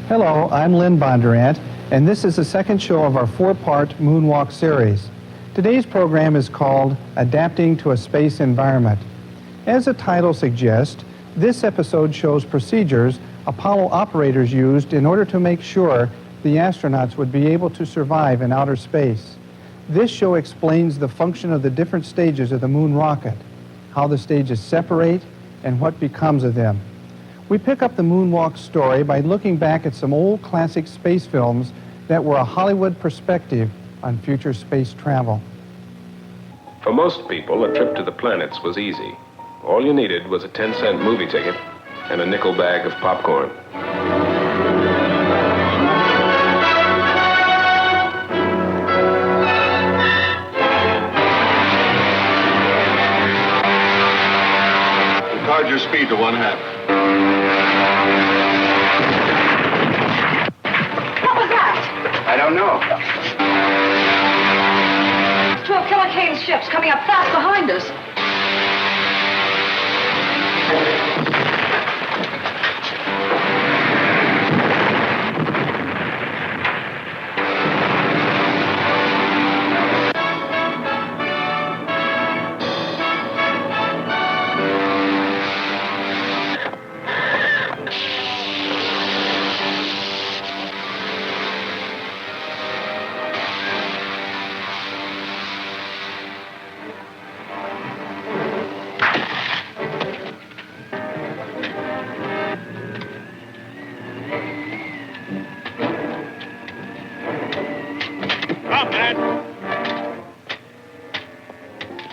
Hello, I'm Lynn Bondurant, and this is the second show of our four-part Moonwalk series. Today's program is called Adapting to a Space Environment. As the title suggests, this episode shows procedures Apollo operators used in order to make sure the astronauts would be able to survive in outer space. This show explains the function of the different stages of the moon rocket, how the stages separate, and what becomes of them. We pick up the moonwalk story by looking back at some old classic space films that were a Hollywood perspective on future space travel. For most people, a trip to the planets was easy. All you needed was a 10-cent movie ticket and a nickel bag of popcorn. Record your speed to 1/2. I don't know. 12 Killer Kane's ships coming up fast behind us.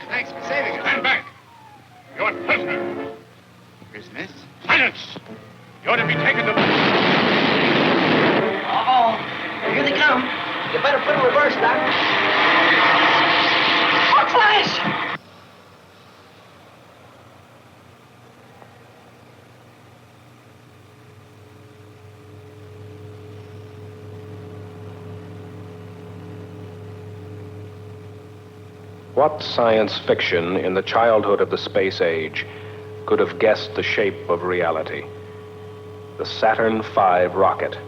Thanks for saving us. Stand back. You're prisoners. Prisoners? Silence! You ought to be taken to... Uh-oh. Here they come. You better put in reverse, Doc. Look, Flash! What science fiction in the childhood of the space age could have guessed the shape of reality? The Saturn V rocket.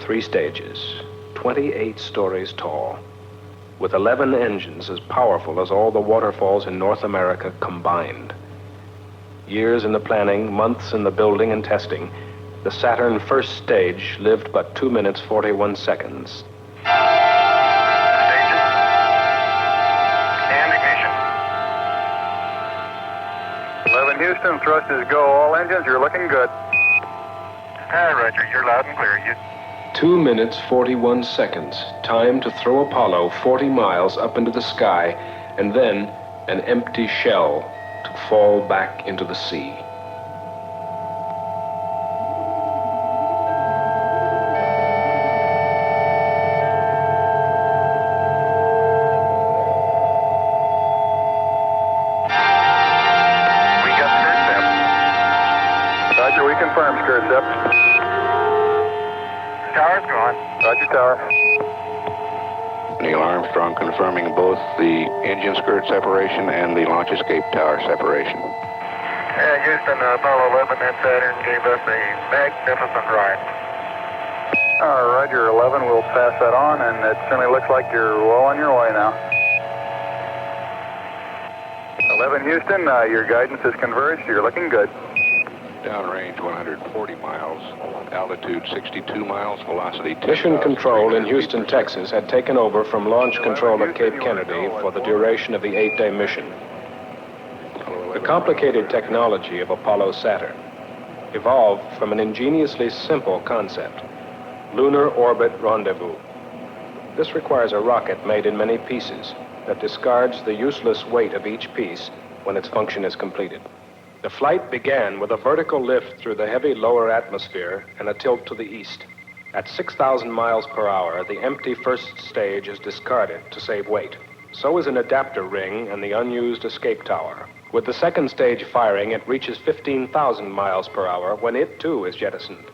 3 stages, 28 stories tall, with 11 engines as powerful as all the waterfalls in North America combined. Years in the planning, months in the building and testing, the Saturn first stage lived but 2 minutes 41 seconds. 11 Houston, thrust is go. All engines, you're looking good. Roger, you're loud and clear. 2 minutes 41 seconds, time to throw Apollo 40 miles up into the sky, and then an empty shell to fall back into the sea. Roger, we confirm, Skirt-Zep. Tower's gone. Roger, Tower. Neil Armstrong confirming both the engine skirt separation and the launch escape tower separation. Yeah, Houston, Apollo 11 and Saturn gave us a magnificent ride. Roger, 11, we'll pass that on, and it certainly looks like you're well on your way now. 11 Houston, your guidance is converged. You're looking good. Downrange 140 miles, altitude 62 miles, velocity 10,000. Mission Control in Houston, Texas had taken over from Launch Control at Cape Kennedy for the duration of the 8-day mission. The complicated technology of Apollo Saturn evolved from an ingeniously simple concept: lunar orbit rendezvous. This requires a rocket made in many pieces that discards the useless weight of each piece when its function is completed. The flight began with a vertical lift through the heavy lower atmosphere and a tilt to the east. At 6,000 miles per hour, the empty first stage is discarded to save weight. So is an adapter ring and the unused escape tower. With the second stage firing, it reaches 15,000 miles per hour when it too is jettisoned.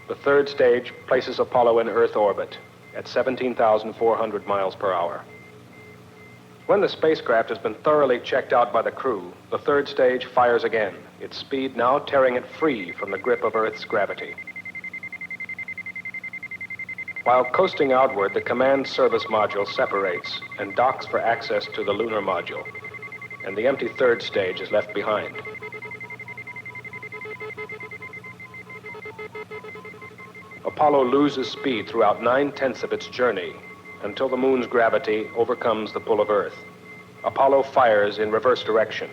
The third stage places Apollo in Earth orbit at 17,400 miles per hour. When the spacecraft has been thoroughly checked out by the crew, the third stage fires again, its speed now tearing it free from the grip of Earth's gravity. While coasting outward, the command service module separates and docks for access to the lunar module, and the empty third stage is left behind. Apollo loses speed throughout 9/10 of its journey until the moon's gravity overcomes the pull of Earth. Apollo fires in reverse direction,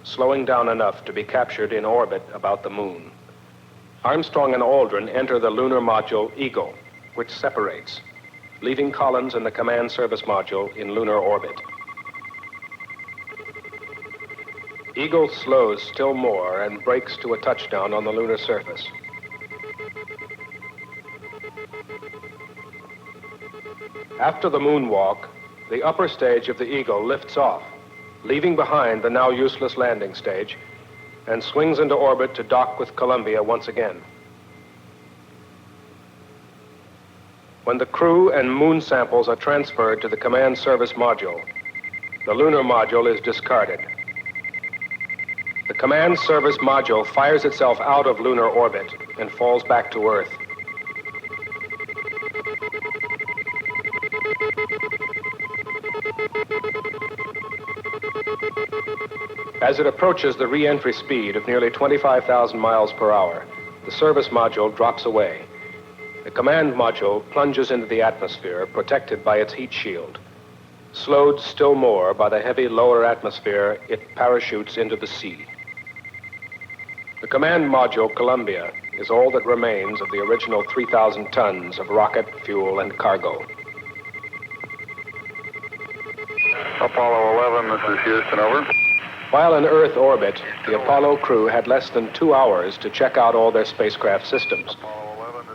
slowing down enough to be captured in orbit about the moon. Armstrong and Aldrin enter the lunar module Eagle, which separates, leaving Collins and the command service module in lunar orbit. Eagle slows still more and brakes to a touchdown on the lunar surface. After the moonwalk, the upper stage of the Eagle lifts off, leaving behind the now useless landing stage, and swings into orbit to dock with Columbia once again. When the crew and moon samples are transferred to the command service module, the lunar module is discarded. The command service module fires itself out of lunar orbit and falls back to Earth. As it approaches the re-entry speed of nearly 25,000 miles per hour, the service module drops away. The command module plunges into the atmosphere, protected by its heat shield. Slowed still more by the heavy lower atmosphere, it parachutes into the sea. The command module, Columbia, is all that remains of the original 3,000 tons of rocket, fuel, and cargo. Apollo 11, this is Houston, over. While in Earth orbit, the Apollo crew had less than 2 hours to check out all their spacecraft systems.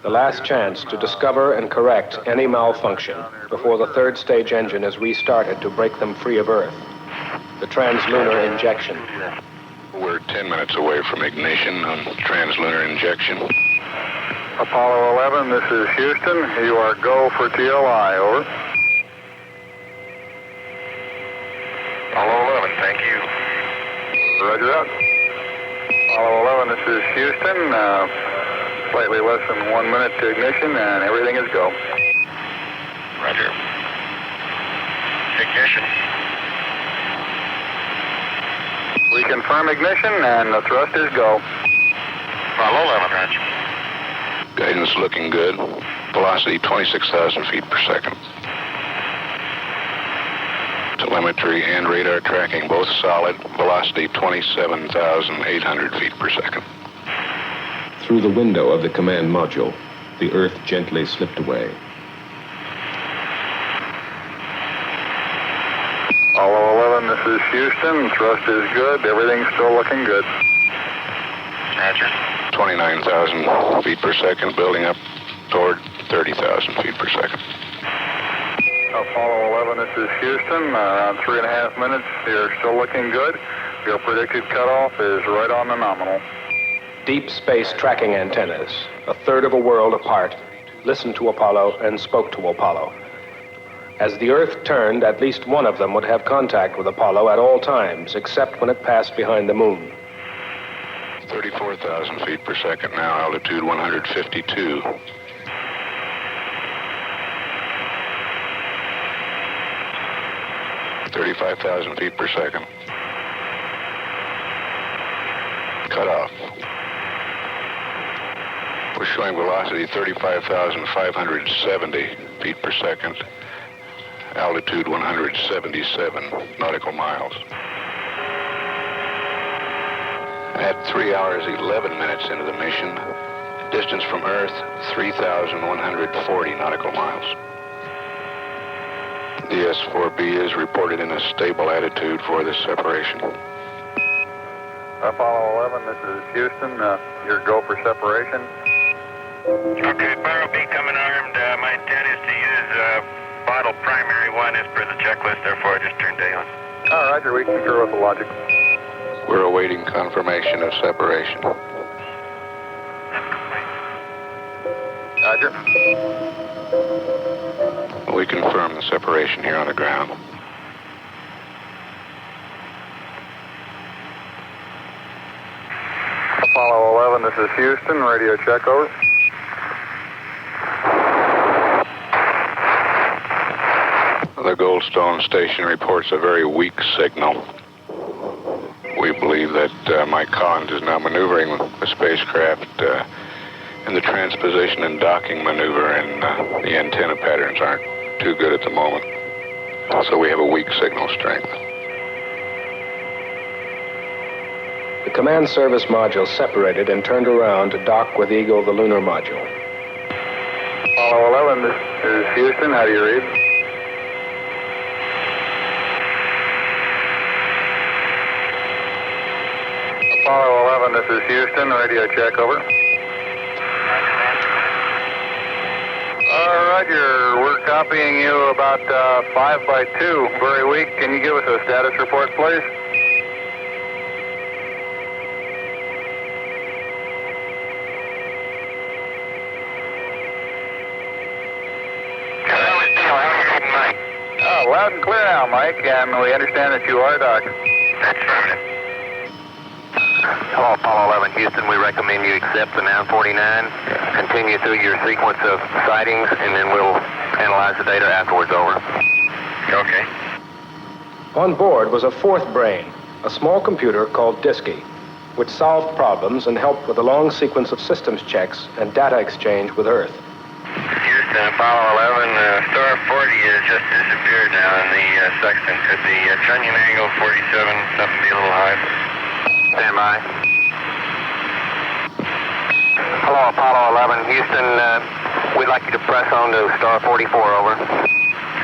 The last chance to discover and correct any malfunction before the third stage engine is restarted to break them free of Earth. The trans-lunar injection. We're 10 minutes away from ignition on trans-lunar injection. Apollo 11, this is Houston. You are go for TLI, over. Apollo 11, thank you. Roger that. Apollo 11, this is Houston. Slightly less than 1 minute to ignition, and everything is go. Roger. Ignition. We confirm ignition, and the thrust is go. Apollo 11, Roger. Guidance looking good. Velocity 26,000 feet per second. Telemetry and radar tracking both solid. Velocity 27,800 feet per second. Through the window of the command module, the Earth gently slipped away. Apollo 11, this is Houston. Thrust is good. Everything's still looking good. Roger. 29,000 feet per second, building up toward 30,000 feet per second. Apollo 11, this is Houston. Around 3.5 minutes. You're still looking good. Your predicted cutoff is right on the nominal. Deep space tracking antennas, a third of a world apart, listened to Apollo and spoke to Apollo. As the Earth turned, at least one of them would have contact with Apollo at all times, except when it passed behind the moon. 34,000 feet per second now, altitude 152. $35,000 feet per second. Cut off. We're showing velocity 35,570 feet per second. Altitude 177 nautical miles. At 3 hours 11 minutes into the mission, Distance from Earth, 3,140 nautical miles. The S-4B is reported in a stable attitude for this separation. Apollo 11, this is Houston. Your go for separation. Okay, Barrow B coming armed. My intent is to use bottle primary 1 as per the checklist, therefore I just turned day on. Roger, we concur with the logic. We're awaiting confirmation of separation. Roger. We confirm the separation here on the ground. Apollo 11, this is Houston. Radio check, over. The Goldstone station reports a very weak signal. We believe that Mike Collins is now maneuvering the spacecraft in the transposition and docking maneuver, and the antenna patterns aren't too good at the moment. So we have a weak signal strength. The command service module separated and turned around to dock with Eagle, the lunar module. Apollo 11, this is Houston. How do you read? Apollo 11, this is Houston. Radio check, over. Roger, we're copying you about 5 by 2. Very weak. Can you give us a status report, please? Loud and clear now, Mike, and we understand that you are docked. That's affirmative. Hello, Apollo 11, Houston. We recommend you accept the 949. Continue through your sequence of sightings, and then we'll analyze the data afterwards, over. Okay. On board was a fourth brain, a small computer called Disky, which solved problems and helped with a long sequence of systems checks and data exchange with Earth. Houston, Apollo 11, star 40 has just disappeared now in the sextant. Could the trunnion angle 47 something be a little high? Stand by. Hello, Apollo 11, Houston. We'd like you to press on to star 44, over.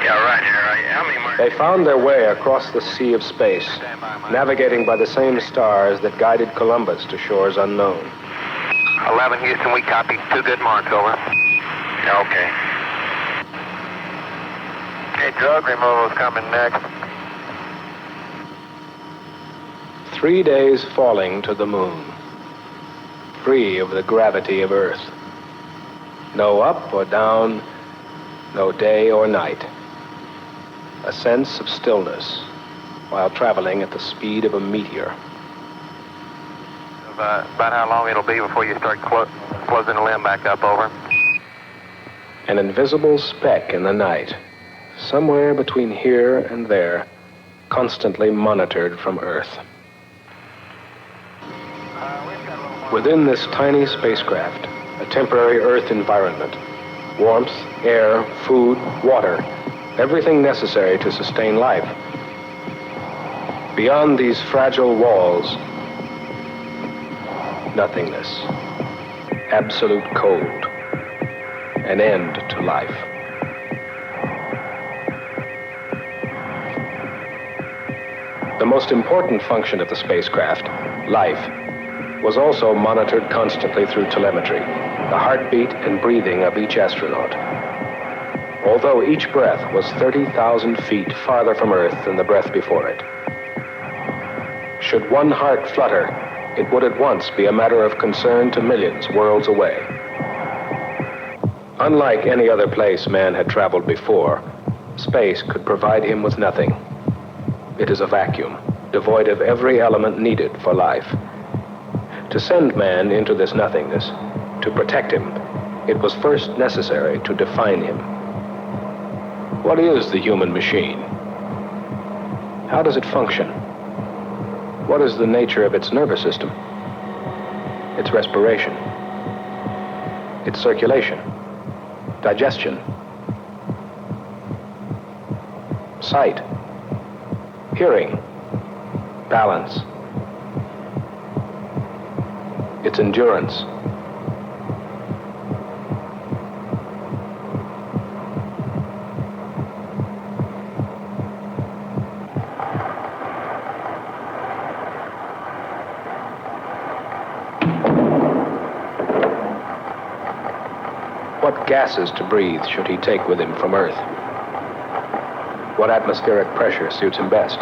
Yeah, Roger. How many more? They found their way across the sea of space, navigating by the same stars that guided Columbus to shores unknown. 11, Houston, we copy. 2 good marks, over. Okay. Okay, drug removal is coming next. 3 days falling to the moon, free of the gravity of Earth. No up or down, no day or night. A sense of stillness while traveling at the speed of a meteor. About how long it'll be before you start closing the limb back up, over. An invisible speck in the night, somewhere between here and there, constantly monitored from Earth. Within this tiny spacecraft, a temporary Earth environment, warmth, air, food, water, everything necessary to sustain life. Beyond these fragile walls, nothingness, absolute cold, an end to life. The most important function of the spacecraft, life, was also monitored constantly through telemetry, the heartbeat and breathing of each astronaut. Although each breath was 30,000 feet farther from Earth than the breath before it. Should one heart flutter, it would at once be a matter of concern to millions worlds away. Unlike any other place man had traveled before, space could provide him with nothing. It is a vacuum, devoid of every element needed for life. To send man into this nothingness, to protect him, it was first necessary to define him. What is the human machine? How does it function? What is the nature of its nervous system? Its respiration? Its circulation? Digestion? Sight? Hearing? Balance? Its endurance? gases to breathe should he take with him from Earth? What atmospheric pressure suits him best?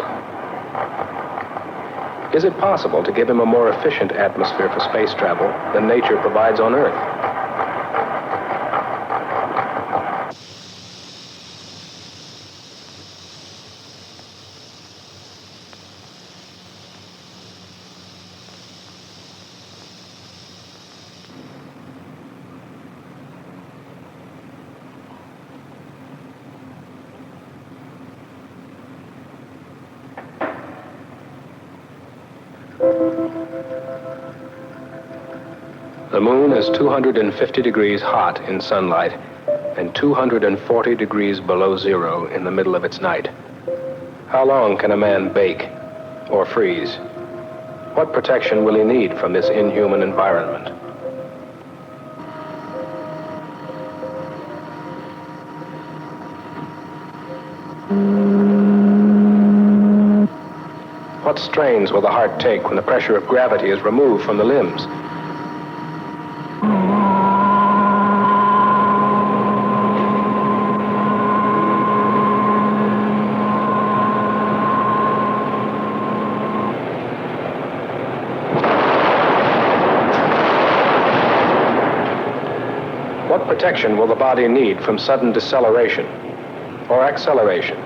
Is it possible to give him a more efficient atmosphere for space travel than nature provides on Earth? The moon is 250 degrees hot in sunlight and 240 degrees below zero in the middle of its night. How long can a man bake or freeze? What protection will he need from this inhuman environment? What strains will the heart take when the pressure of gravity is removed from the limbs? What protection will the body need from sudden deceleration or acceleration?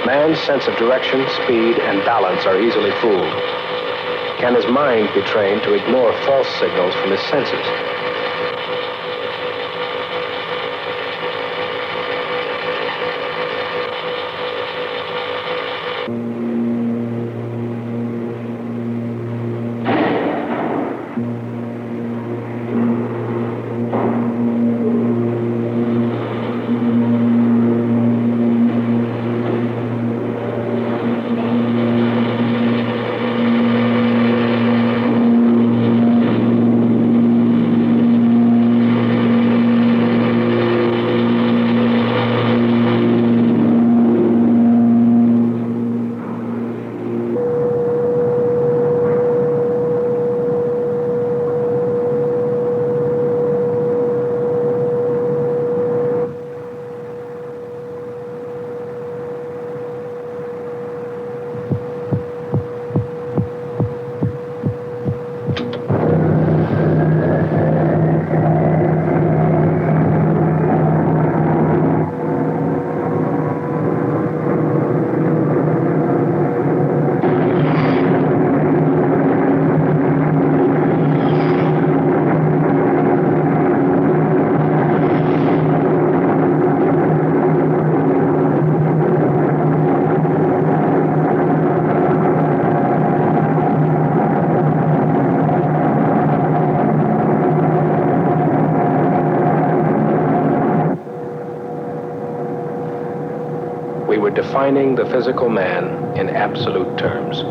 Man's sense of direction, speed, and balance are easily fooled. Can his mind be trained to ignore false signals from his senses? We were defining the physical man in absolute terms.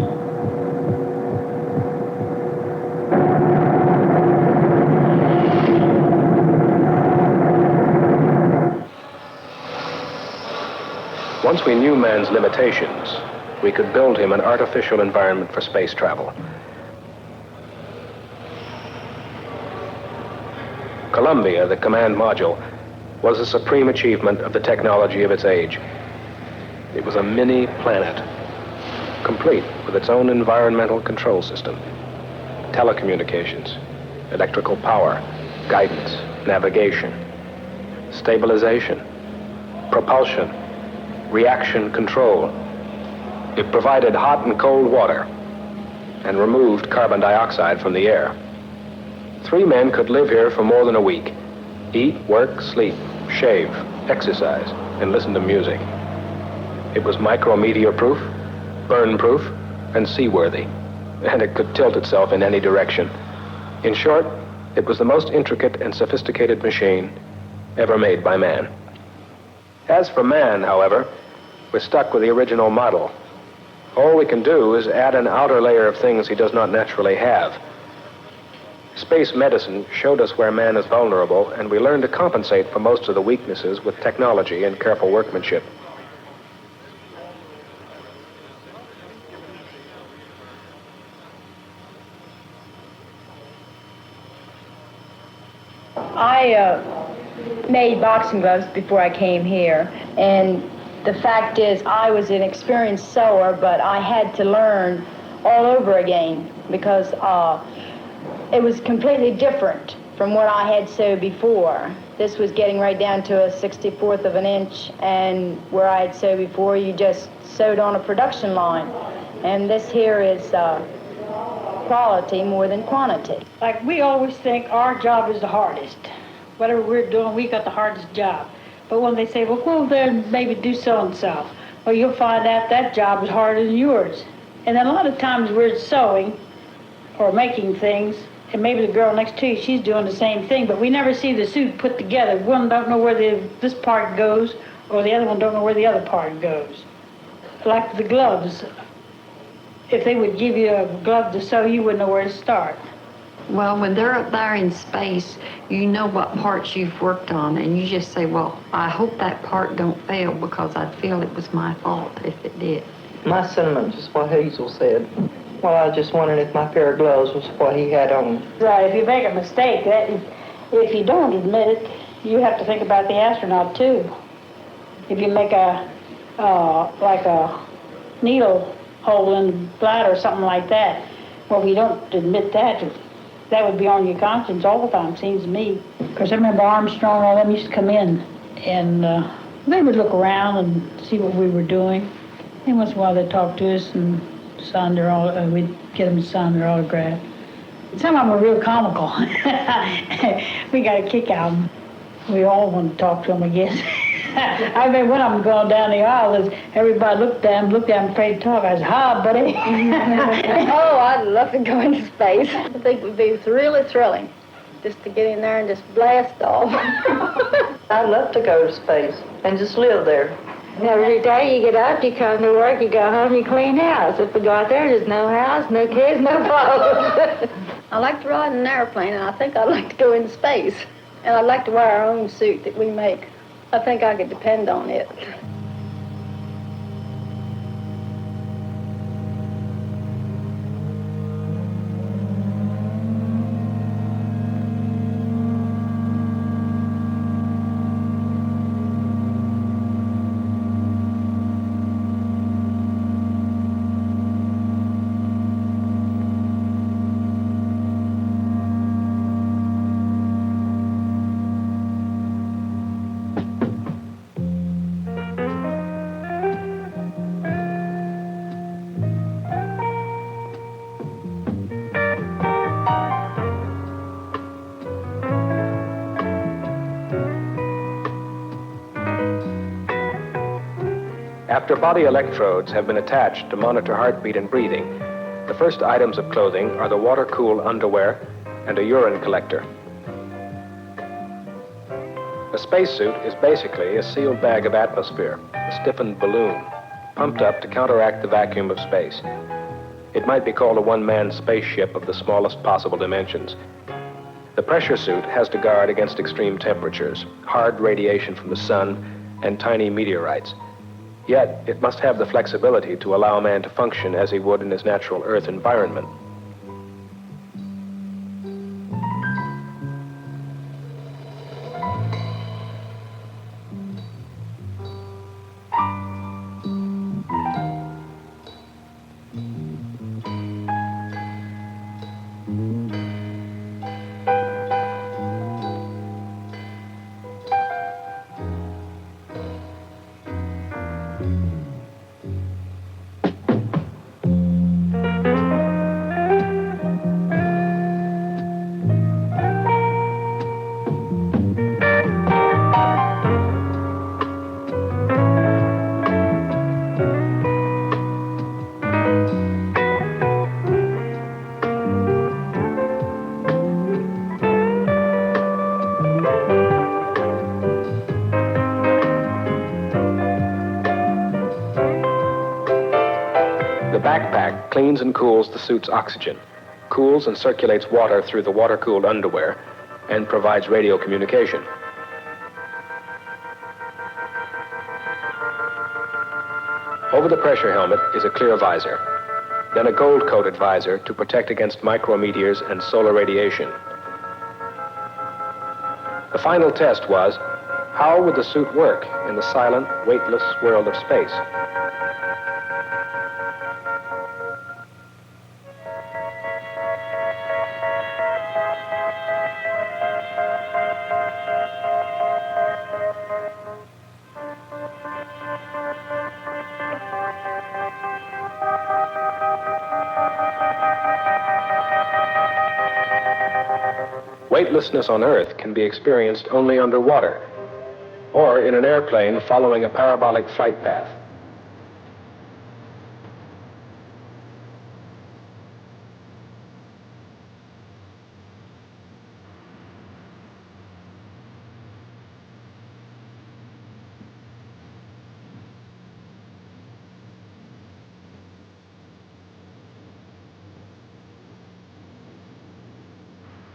Once we knew man's limitations, we could build him an artificial environment for space travel. Columbia, the command module, was a supreme achievement of the technology of its age. It was a mini planet, complete with its own environmental control system, telecommunications, electrical power, guidance, navigation, stabilization, propulsion, reaction control. It provided hot and cold water and removed carbon dioxide from the air. 3 men could live here for more than a week, eat, work, sleep, shave, exercise, and listen to music. It was micrometeor-proof, burn-proof, and seaworthy, and it could tilt itself in any direction. In short, it was the most intricate and sophisticated machine ever made by man. As for man, however, we're stuck with the original model. All we can do is add an outer layer of things he does not naturally have. Space medicine showed us where man is vulnerable, and we learned to compensate for most of the weaknesses with technology and careful workmanship. I made boxing gloves before I came here, and the fact is I was an experienced sewer, but I had to learn all over again because it was completely different from what I had sewed before. This was getting right down to a 64th of an inch, and where I had sewed before, you just sewed on a production line. And this here is quality more than quantity. Like, we always think our job is the hardest. Whatever we're doing, we got the hardest job. But when they say, well, go over there and maybe do so-and-so, well, you'll find out that job is harder than yours. And then a lot of times we're sewing or making things, and maybe the girl next to you, she's doing the same thing, but we never see the suit put together. One don't know where this part goes, or the other one don't know where the other part goes. Like the gloves. If they would give you a glove to sew, you wouldn't know where to start. Well, when they're up there in space, you know what parts you've worked on, and you just say, well, I hope that part don't fail because I feel it was my fault if it did. My sentiments is what Hazel said. Well, I was just wondering if my pair of gloves was what he had on. Right, if you make a mistake, if you don't admit it, you have to think about the astronaut too. If you make like a needle hole in the bladder or something like that, well, we don't admit that. That would be on your conscience all the time, seems to me. Because I remember Armstrong and all them used to come in, and they would look around and see what we were doing. And once in a while they'd talk to us and sign we'd get them to sign their autograph. Some of them were real comical. We got a kick out of them. We all wanted to talk to them, I guess. I remember one of them going down the aisle, everybody looked at him, afraid to talk. I said, hi, buddy. Oh, I'd love to go into space. I think it would be really thrilling just to get in there and just blast off. I'd love to go to space and just live there. Every day you get up, you come to work, you go home, you clean house. If we go out there, there's no house, no kids, no clothes. I like to ride in an airplane, and I think I'd like to go into space. And I'd like to wear our own suit that we make. I think I could depend on it. After body electrodes have been attached to monitor heartbeat and breathing, the first items of clothing are the water-cooled underwear and a urine collector. A spacesuit is basically a sealed bag of atmosphere, a stiffened balloon, pumped up to counteract the vacuum of space. It might be called a one-man spaceship of the smallest possible dimensions. The pressure suit has to guard against extreme temperatures, hard radiation from the sun, and tiny meteorites. Yet, it must have the flexibility to allow man to function as he would in his natural Earth environment. Backpack cleans and cools the suit's oxygen. cools and circulates water through the water-cooled underwear, and provides radio communication. Over the pressure helmet is a clear visor, then a gold-coated visor to protect against micrometeors and solar radiation. The final test was, how would the suit work in the silent, weightless world of space? Weightlessness on Earth can be experienced only underwater, or in an airplane following a parabolic flight path.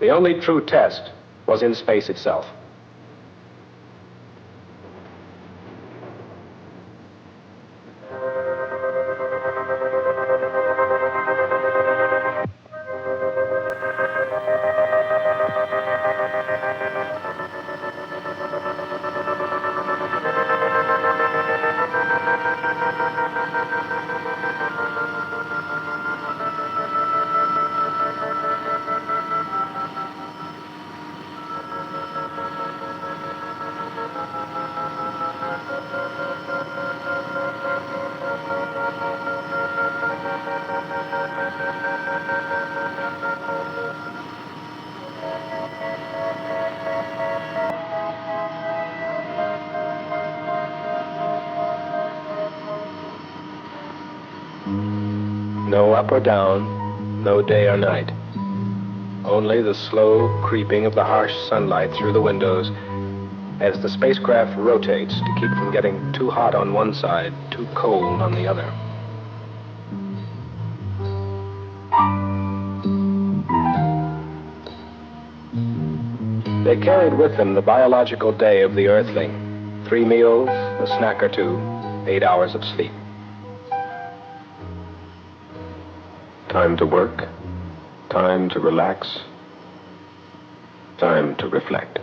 The only true test was in space itself. No up or down, no day or night. Only the slow creeping of the harsh sunlight through the windows as the spacecraft rotates to keep from getting too hot on one side, too cold on the other. They carried with them the biological day of the Earthling. 3 meals, a snack or two, 8 hours of sleep. Time to work, time to relax, time to reflect.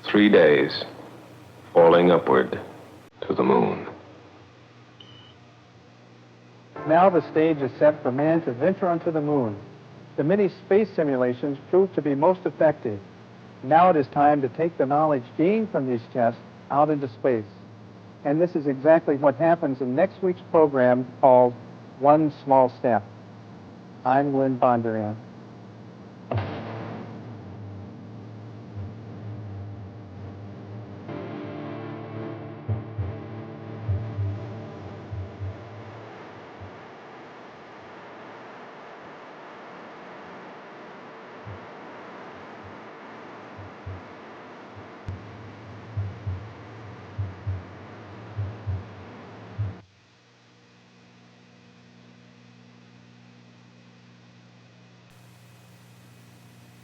3 days, falling upward to the moon. Now the stage is set for man to venture onto the moon. The many space simulations proved to be most effective. Now it is time to take the knowledge gained from these tests out into space. And this is exactly what happens in next week's program called One Small Step. I'm Lynn Bondurant.